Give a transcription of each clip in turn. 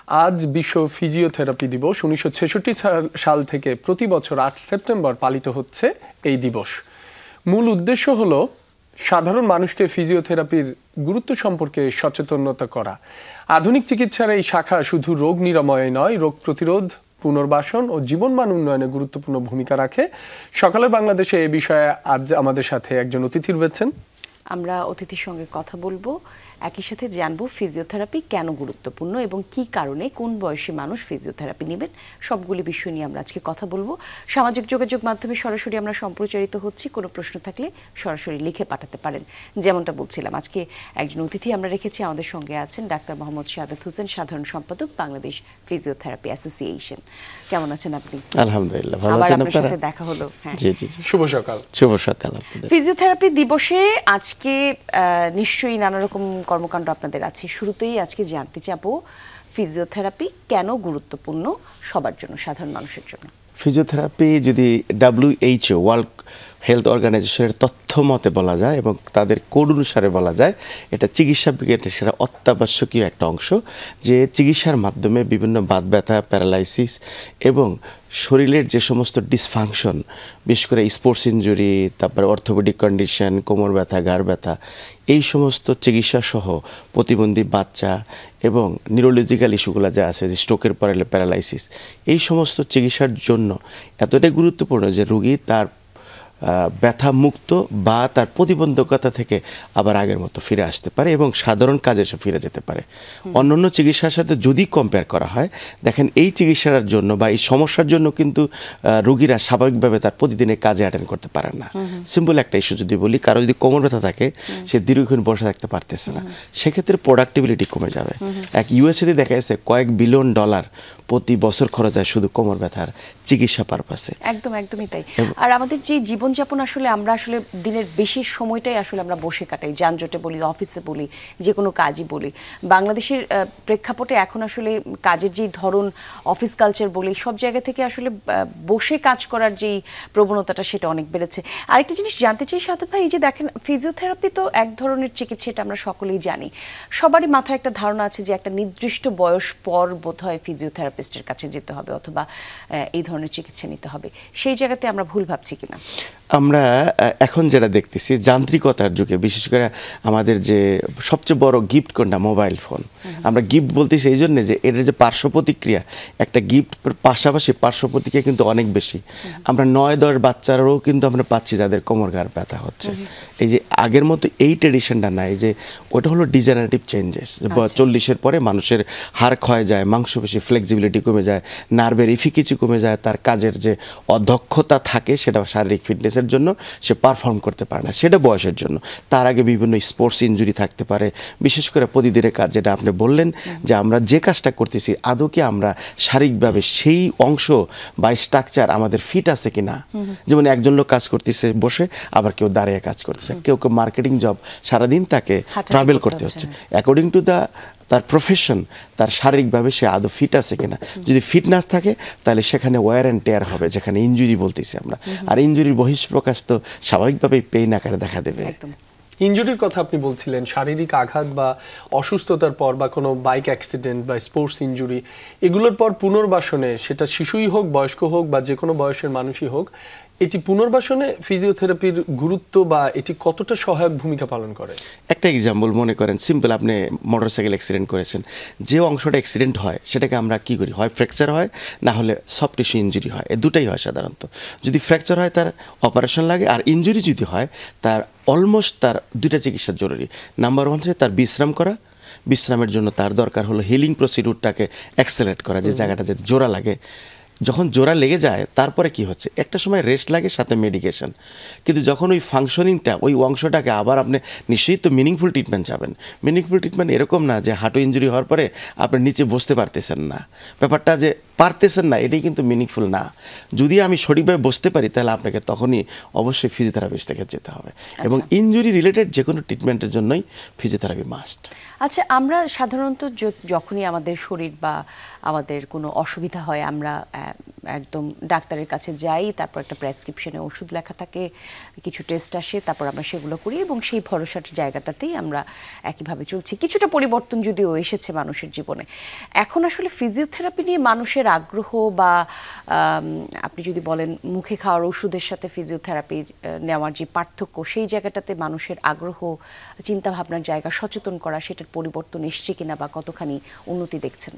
আজ বিশ্ব ফিজিওথেরাপি দিবস। 1966 সাল থেকে প্রতি বছর 8 সেপ্টেম্বর পালিত হচ্ছে এই দিবস। মূল উদ্দেশ্য হলো সাধারণ মানুষকে ফিজিওথেরাপির গুরুত্ব সম্পর্কে সচেতনতা করা। আধুনিক চিকিৎসার এই শাখা শুধু রোগ নিরাময় নয়, রোগ প্রতিরোধ, পুনর্বাসন ও জীবনমান উন্নয়নে গুরুত্বপূর্ণ ভূমিকা রাখে। সকালের বাংলাদেশে এই বিষয়ে আজ আমাদের সাথে একজন অতিথি রয়েছেন। আমরা অতিথির সঙ্গে কথা বলবো, একই সাথে জানবো ফিজিওথেরাপি কেন গুরুত্বপূর্ণ এবং কি কারণে কোন বয়সী মানুষ ফিজিওথেরাপি নেবেন। সবগুলি বিষয় নিয়ে আমরা আজকে কথা বলবো। সামাজিক যোগাযোগ মাধ্যমে সরাসরি আমরা সম্প্রচারিত হচ্ছি, কোনো প্রশ্ন থাকলে সরাসরি লিখে পাঠাতে পারেন। যেমনটা বলছিলাম, আজকে একজন অতিথি আমরা রেখেছি, আমাদের সঙ্গে আছেন ডাক্তার মোহাম্মদ শাহাদাত হোসেন, সাধারণ সম্পাদক, বাংলাদেশ ফিজিওথেরাপি অ্যাসোসিয়েশন। কেমন আছেন আপনি? আলহামদুলিল্লাহ, ভালো আছেন আপনারা? সাথে দেখা হলো। হ্যাঁ, জি জি জি, শুভ সকাল। শুভ সকাল আপনাদের। ফিজিওথেরাপি দিবসে আজকে নিশ্চয়ই নানা রকম কর্মকাণ্ড আপনাদের আছে। শুরুতেই আজকে জানতে চাবো ফিজিওথেরাপি কেন গুরুত্বপূর্ণ সবার জন্য, সাধারণ মানুষের জন্য। ফিজিওথেরাপি যদি WHO ওয়ার্ল্ড হেলথ অর্গানাইজেশনের তথ্য মতে বলা যায় এবং তাদের কোড অনুসারে বলা যায়, এটা চিকিৎসা বিজ্ঞানের সেটা অত্যাবশ্যকীয় একটা অংশ, যে চিকিৎসার মাধ্যমে বিভিন্ন বাত ব্যথা, প্যারালাইসিস এবং শরীরের যে সমস্ত ডিসফাংশন, বিশেষ করে স্পোর্টস ইনজুরি, তারপরে অর্থোপেডিক কন্ডিশন, কোমর ব্যথা, ঘাড় ব্যথা, এই সমস্ত চিকিৎসা সহ প্রতিবন্ধী বাচ্চা এবং নিউরোলজিক্যাল ইস্যুগুলো যা আছে, যে স্ট্রোকের পরে প্যারালাইসিস, এই সমস্ত চিকিৎসার জন্য এতটাই গুরুত্বপূর্ণ যে রোগী তার ব্যথা মুক্ত বা তার প্রতিবন্ধকতা থেকে আবার আগের মতো ফিরে আসতে পারে এবং সাধারণ কাজে সে ফিরে যেতে পারে। অন্যান্য চিকিৎসার সাথে যদি কম্পেয়ার করা হয়, দেখেন এই চিকিৎসার জন্য বা এই সমস্যার জন্য কিন্তু রোগীরা স্বাভাবিকভাবে তার প্রতিদিনের কাজে অ্যাটেন্ড করতে পারে না। সিম্পল একটা ইস্যু যদি বলি, কারো যদি কোমর ব্যথা থাকে, সে দীর্ঘক্ষণ বসে থাকতে পারতেছে না, সেক্ষেত্রে প্রোডাক্টিভিটি কমে যাবে। এক ইউএসএতে দেখা গেছে কয়েক বিলিয়ন ডলার প্রতি বছর খরচ হয় শুধু কোমর ব্যথার চিকিৎসা পারপাসে। একদমই তাই। আর আমাদের যে জীবনযাপন, আসলে আমরা আসলে দিনের বেশি সময়টাই আসলে আমরা বসে কাটাই, যানজটে বলি, অফিসে বলি, যে কোনো কাজই বলি। বাংলাদেশের প্রেক্ষাপটে এখন আসলে কাজের যেই ধরন, অফিস কালচার বলি, সব জায়গা থেকে আসলে বসে কাজ করার যেই প্রবণতাটা, সেটা অনেক বেড়েছে। আরেকটা জিনিস জানতে চাই শাহাদাত ভাই, এই যে দেখেন ফিজিওথেরাপি তো এক ধরনের চিকিৎসা, এটা আমরা সকলেই জানি। সবারই মাথায় একটা ধারণা আছে যে একটা নির্দিষ্ট বয়স পর বোধহয় ফিজিওথেরাপিস্টের কাছে যেতে হবে অথবা এই ধরনের চিকিৎসা নিতে হবে। সেই জায়গাতে আমরা ভুল ভাবছি কিনা? আমরা এখন যেটা দেখতেছি, যান্ত্রিকতার যুগে বিশেষ করে আমাদের যে সবচেয়ে বড় গিফট কোনটা, মোবাইল ফোন। আমরা গিফট বলতেছি এই জন্যে যে এটার যে পার্শ্ব প্রতিক্রিয়া, একটা গিফট পাশাপাশি পার্শ্ব প্রতিক্রিয়া কিন্তু অনেক বেশি। আমরা 9-10 বাচ্চারাও কিন্তু আমরা পাচ্ছি যাদের কোমর ঘাড় ব্যথা হচ্ছে। এই যে আগের মতো এই ট্রেডিশনটা নাই, যে ওটা হলো ডিজেনারেটিভ চেঞ্জেস। 40-এর পরে মানুষের হাড় ক্ষয় যায়, মাংসপেশি ফ্লেক্সিবিলিটি কমে যায়, নার্ভের এফিকেসি কমে যায়, তার কাজের যে অদক্ষতা থাকে সেটা শারীরিক ফিটনেস এর জন্য সে পারফর্ম করতে পারে না, সেটা বয়সের জন্য। তার আগে বিভিন্ন স্পোর্টস ইনজুরি থাকতে পারে, বিশেষ করে প্রতিদিনের কাজ, যেটা আপনি বললেন যে আমরা যে কাজটা করতেছি আদৌ কি আমরা শারীরিকভাবে সেই অংশ বা স্ট্রাকচার আমাদের ফিট আছে কিনা। যেমন একজন লোক কাজ করতেছে বসে, আবার কেউ দাঁড়িয়ে কাজ করতেছে, কেউ মার্কেটিং জব, সারাদিন তাকে ট্রাভেল করতে হচ্ছে। অ্যাকর্ডিং টু তার প্রফেশন, তার শারীরিকভাবে সে আদৌ ফিট আছে কিনা। যদি ফিটনেস থাকে তাহলে সেখানে ওয়ার অ্যান্ড টেয়ার হবে, যেখানে ইনজুরি বলতেছি আমরা। আর ইনজুরির বহিঃপ্রকাশ তো স্বাভাবিকভাবেই পেইন আকারে দেখা দেবে। ইনজুরির কথা আপনি বলছিলেন, শারীরিক আঘাত বা অসুস্থতার পর বা কোনো বাইক অ্যাক্সিডেন্ট বা স্পোর্টস ইনজুরি, এগুলোর পর পুনর্বাসনে, সেটা শিশুই হোক, বয়স্ক হোক বা যে কোনো বয়সের মানুষই হোক, এটি পুনর্বাসনে ফিজিওথেরাপির গুরুত্ব বা এটি কতটা সহায়ক ভূমিকা পালন করে? একটা এক্সাম্পল মনে করেন, সিম্পল, আপনি মোটরসাইকেল অ্যাক্সিডেন্ট করেছেন, যে অংশটা অ্যাক্সিডেন্ট হয় সেটাকে আমরা কি করি, হয় ফ্র্যাকচার হয়, না হলে সফট টিস্যু ইনজুরি হয়। এই দুটাই হয় সাধারণত। যদি ফ্র্যাকচার হয় তার অপারেশন লাগে, আর ইনজুরি যদি হয় তার অলমোস্ট তার দুইটা চিকিৎসা জরুরি। নাম্বার 1 হচ্ছে তার বিশ্রাম করা। বিশ্রামের জন্য তার দরকার হলো হিলিং প্রসিডিউরটাকে অ্যাক্সেলারেট করা, যে জায়গাটা যে জোড়া লাগে, যখন জোড়া লেগে যায় তারপরে কি হচ্ছে, একটা সময় রেস্ট লাগে, সাথে মেডিকেশন। কিন্তু যখন ওই ফাংশনিংটা, ওই অংশটাকে আবার আপনি নিশ্চয়ই তো মিনিংফুল ট্রিটমেন্ট চাবেন। মিনিংফুল ট্রিটমেন্ট এরকম না যে হাঁটু ইনজুরি হওয়ার পরে আপনি নিচে বসতে পারতেছেন না, ব্যাপারটা যে পারতেছেন না, এটাই কিন্তু মিনিংফুল না। যদি আমি সঠিকভাবে বসতে পারি তাহলে আপনাকে তখনই অবশ্যই ফিজিওথেরাপিস্টকে যেতে হবে। এবং ইনজুরি রিলেটেড যে কোনো ট্রিটমেন্টের জন্যই ফিজিওথেরাপি মাস্ট। আচ্ছা, আমরা সাধারণত যখনই আমাদের শরীর বা আমাদের কোনো অসুবিধা হয় আমরা একদম ডাক্তারের কাছে যাই, তারপর একটা প্রেসক্রিপশনে ওষুধ লেখা থাকে, কিছু টেস্ট আসে, তারপর আমরা সেগুলো করি এবং সেই ভরসার জায়গাটাতেই আমরা একইভাবে চলছি। কিছুটা পরিবর্তন যদিও এসেছে মানুষের জীবনে। এখন আসলে ফিজিওথেরাপি নিয়ে মানুষের আগ্রহ বা আপনি যদি বলেন মুখে খাওয়ার ওষুধের সাথে ফিজিওথেরাপি নেওয়ার যে পার্থক্য, সেই জায়গাটাতে মানুষের আগ্রহ, চিন্তাভাবনার জায়গা, সচেতন করা, সেটার পরিবর্তন এসছে কিনা বা কতখানি উন্নতি দেখছেন?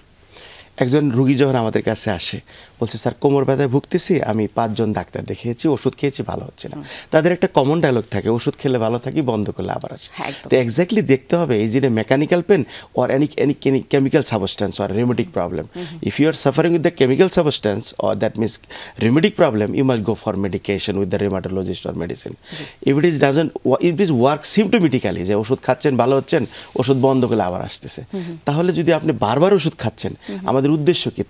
একজন রুগী যখন আমাদের কাছে আসে বলছে স্যার কোমর ব্যথায় ভুগতেছি, আমি 5 জন ডাক্তার দেখিয়েছি, ওষুধ খেয়েছি, ভালো হচ্ছে না। তাদের একটা কমন ডায়লগ থাকে, ওষুধ খেলে ভালো থাকি, বন্ধ করলে আবার আসে। তো এক্স্যাক্টলি দেখতে হবে এই যে mechanical pain or any chemical substance or rheumatic problem. If you are suffering with the chemical substance or that means rheumatic problem, you must go for medication with the rheumatologist or medicine. If it is work symptomatically, যে ওষুধ খাচ্ছেন ভালো হচ্ছেন, ওষুধ বন্ধ করলে আবার আসতেছে, তাহলে যদি আপনি বারবার ওষুধ খাচ্ছেন, আমাদের উদ্দেশ্য কি,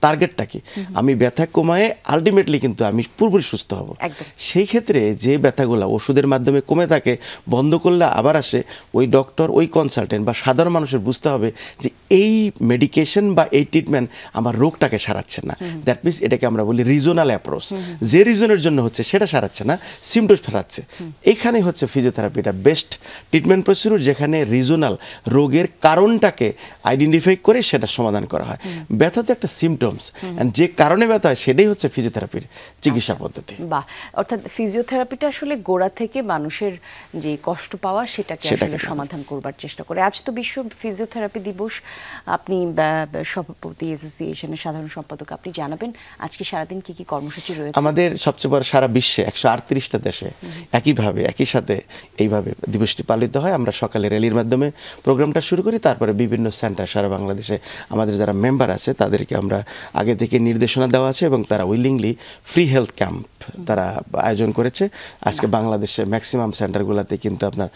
টার্গেটটা কি? আমি ব্যথা কমায় আলটিমেটলি কিন্তু আমি পুরোপুরি সুস্থ হব। সেই ক্ষেত্রে যে ব্যথাগুলো ওষুধের মাধ্যমে কমে থাকে, বন্ধ করলে আবার আসে, ওই ডক্টর, ওই কনসালটেন্ট বা সাধারণ মানুষের বুঝতে হবে যে এই মেডিকেশন বা এই ট্রিটমেন্ট আমার রোগটাকে সারাচ্ছে না। দ্যাট মিনস এটাকে আমরা বলি রিজনাল অ্যাপ্রোচ। যে রিজনের জন্য হচ্ছে সেটা সারাচ্ছে না, সিমটমস সারাচ্ছে। এইখানে হচ্ছে ফিজিওথেরাপিটা বেস্ট ট্রিটমেন্ট প্রসিডিউর, যেখানে রিজনাল রোগের কারণটাকে আইডেন্টিফাই করে সেটা সমাধান করা হয়। ব্যথা তো একটা সিমটমস, যে কারণে ব্যথা হয় সেটাই হচ্ছে ফিজিওথেরাপির চিকিৎসা পদ্ধতি। বাহ, অর্থাৎ ফিজিওথেরাপিটা আসলে গোড়া থেকে মানুষের যে কষ্ট পাওয়া সেটাকে আসলে সমাধান করবার চেষ্টা করে। আজ তো বিশ্ব ফিজিওথেরাপি দিবস, আপনি সভাপতি অ্যাসোসিয়েশনের সাধারণ সম্পাদক, আপনি জানাবেন আজকে সারাদিন কি কি কর্মসূচি রয়েছে? আমাদের সবচেয়ে বড় সারা বিশ্বে 138টা দেশে একইভাবে একই সাথে এইভাবে দিবসটি পালিত হয়। আমরা সকালে র্যালির মাধ্যমে প্রোগ্রামটা শুরু করি, তারপরে বিভিন্ন সেন্টার সারা বাংলাদেশে আমাদের যারা মেম্বার আছে তাদেরকে আমরা আগে থেকে নির্দেশনা দেওয়া আছে এবং তারা উইলিংলি ফ্রি হেলথ ক্যাম্প তারা আয়োজন করেছে। আজকে বাংলাদেশে ম্যাক্সিমাম সেন্টারগুলোতে কিন্তু আপনার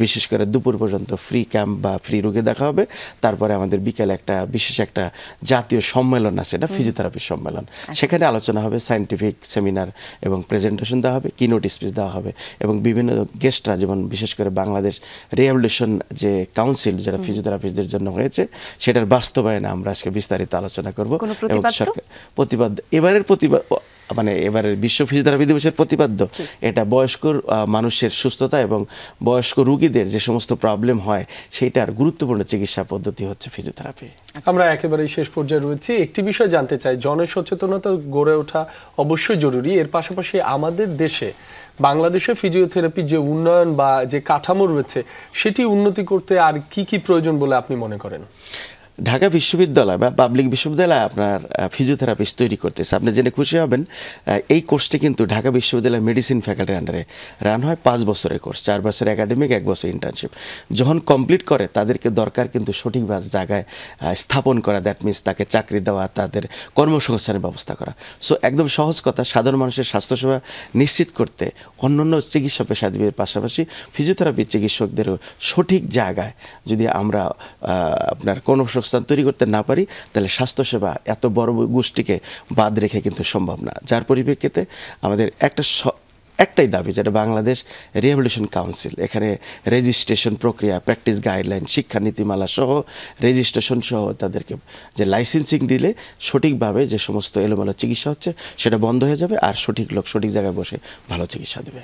বিশেষ করে দুপুর পর্যন্ত ফ্রি ক্যাম্প বা ফ্রি রোগী দেখা হবে। তারপরে আমাদের বিকেলে একটা বিশেষ একটা জাতীয় সম্মেলন আছে, এটা ফিজিওথেরাপি সম্মেলন। সেখানে আলোচনা হবে, সায়েন্টিফিক সেমিনার এবং প্রেজেন্টেশন দেওয়া হবে, কিনোট স্পিচ দেওয়া হবে এবং বিভিন্ন গেস্টরা, যেমন বিশেষ করে বাংলাদেশ রিহ্যাবিলিটেশন যে কাউন্সিল যেটা ফিজিওথেরাপিস্টদের জন্য হয়েছে, সেটার বাস্তবায়নে আমরা আজকে বিস্তারিত আলোচনা করব। এবং সরকার প্রতিবাদ, এবারের প্রতিবাদ মানে এবারের বিশ্ব ফিজিওথেরাপি দিবসের প্রতিপাদ্য এটা বয়স্ক মানুষের সুস্থতা এবং বয়স্ক রোগীদের যে সমস্ত প্রবলেম হয় সেইটার গুরুত্বপূর্ণ চিকিৎসা পদ্ধতি হচ্ছে ফিজিওথেরাপি। আমরা একেবারেই শেষ পর্যায়ে রয়েছি। একটি বিষয় জানতে চাই, জনসচেতনতা গড়ে ওঠা অবশ্যই জরুরি, এর পাশাপাশি আমাদের দেশে বাংলাদেশে ফিজিওথেরাপির যে উন্নয়ন বা যে কাঠামো রয়েছে সেটি উন্নতি করতে আর কি কি প্রয়োজন বলে আপনি মনে করেন? ঢাকা বিশ্ববিদ্যালয় বা পাবলিক বিশ্ববিদ্যালয় আপনার ফিজিওথেরাপিস্ট তৈরি করতেছে। আপনি জেনে খুশি হবেন, এই কোর্সটি কিন্তু ঢাকা বিশ্ববিদ্যালয়ের মেডিসিন ফ্যাকাল্টির আন্ডারে রান হয়। 5 বছরের কোর্স, 4 বছর একাডেমিক, 1 বছর ইন্টার্নশিপ। যখন কমপ্লিট করে তাদেরকে দরকার কিন্তু সঠিকভাবে জায়গায় স্থাপন করা, দ্যাট মিনস তাকে চাকরি দেওয়া, তাদের কর্মসংস্থানের ব্যবস্থা করা। সো একদম সহজ কথা, সাধারণ মানুষের স্বাস্থ্যসেবা নিশ্চিত করতে অন্যান্য চিকিৎসা পেশাজীবীর পাশাপাশি ফিজিওথেরাপি চিকিৎসকদেরও সঠিক জায়গায় যদি আমরা আপনার কর্মসংস্থান তৈরি করতে না পারি, তাহলে স্বাস্থ্যসেবা এত বড় গোষ্ঠীকে বাদ রেখে কিন্তু সম্ভব না। যার পরিপ্রেক্ষিতে আমাদের একটাই দাবি, যেটা বাংলাদেশ রিহ্যাবিলিটেশন কাউন্সিল, এখানে রেজিস্ট্রেশন প্রক্রিয়া, প্র্যাকটিস গাইডলাইন, শিক্ষা নীতিমালা সহ রেজিস্ট্রেশন সহ তাদেরকে যে লাইসেন্সিং দিলে সঠিকভাবে যে সমস্ত এলোমেলো চিকিৎসা হচ্ছে সেটা বন্ধ হয়ে যাবে, আর সঠিক লোক সঠিক জায়গায় বসে ভালো চিকিৎসা দেবে।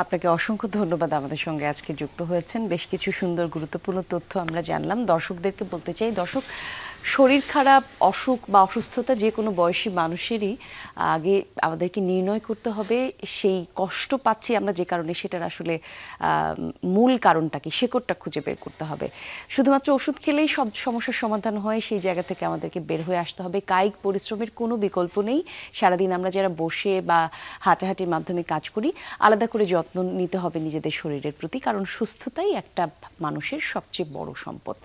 আপনাকে অসংখ্য ধন্যবাদ আমাদের সঙ্গে আজকে যুক্ত হয়েছেন। বেশ কিছু সুন্দর গুরুত্বপূর্ণ তথ্য আমরা জানলাম। দর্শকদেরকে বলতে চাই, দর্শক, শরীর খারাপ, অসুখ বা অসুস্থতা যে কোনো বয়সী মানুষেরই আগে আমাদেরকে নির্ণয় করতে হবে সেই কষ্ট পাচ্ছি আমরা যে কারণে, সেটার আসলে মূল কারণটা কি, শেকড়টা খুঁজে বের করতে হবে। শুধুমাত্র ওষুধ খেলেই সব সমস্যার সমাধান হয় সেই জায়গা থেকে আমাদেরকে বের হয়ে আসতে হবে। কায়িক পরিশ্রমের কোনো বিকল্প নেই। সারাদিন আমরা যারা বসে বা হাঁটাহাঁটির মাধ্যমে কাজ করি, আলাদা করে যত্ন নিতে হবে নিজেদের শরীরের প্রতি, কারণ সুস্থতাই একটা মানুষের সবচেয়ে বড় সম্পদ।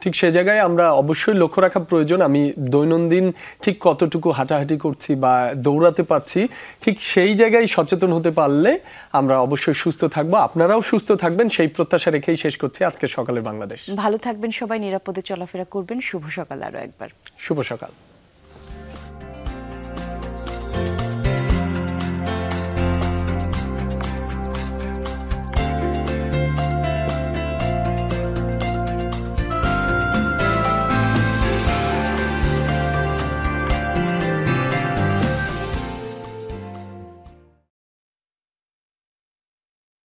ঠিক সে জায়গায় আমরা অবশ্যই লক্ষ্য রাখা প্রয়োজন, আমি দৈনন্দিন ঠিক কতটুকু হাঁটাহাঁটি করছি বা দৌড়াতে পারছি, ঠিক সেই জায়গায় সচেতন হতে পারলে আমরা অবশ্যই সুস্থ থাকবো, আপনারাও সুস্থ থাকবেন, সেই প্রত্যাশা রেখেই শেষ করছি আজকে সকালের বাংলাদেশ। ভালো থাকবেন সবাই, নিরাপদে চলাফেরা করবেন। শুভ সকাল আরো একবার। শুভ সকাল।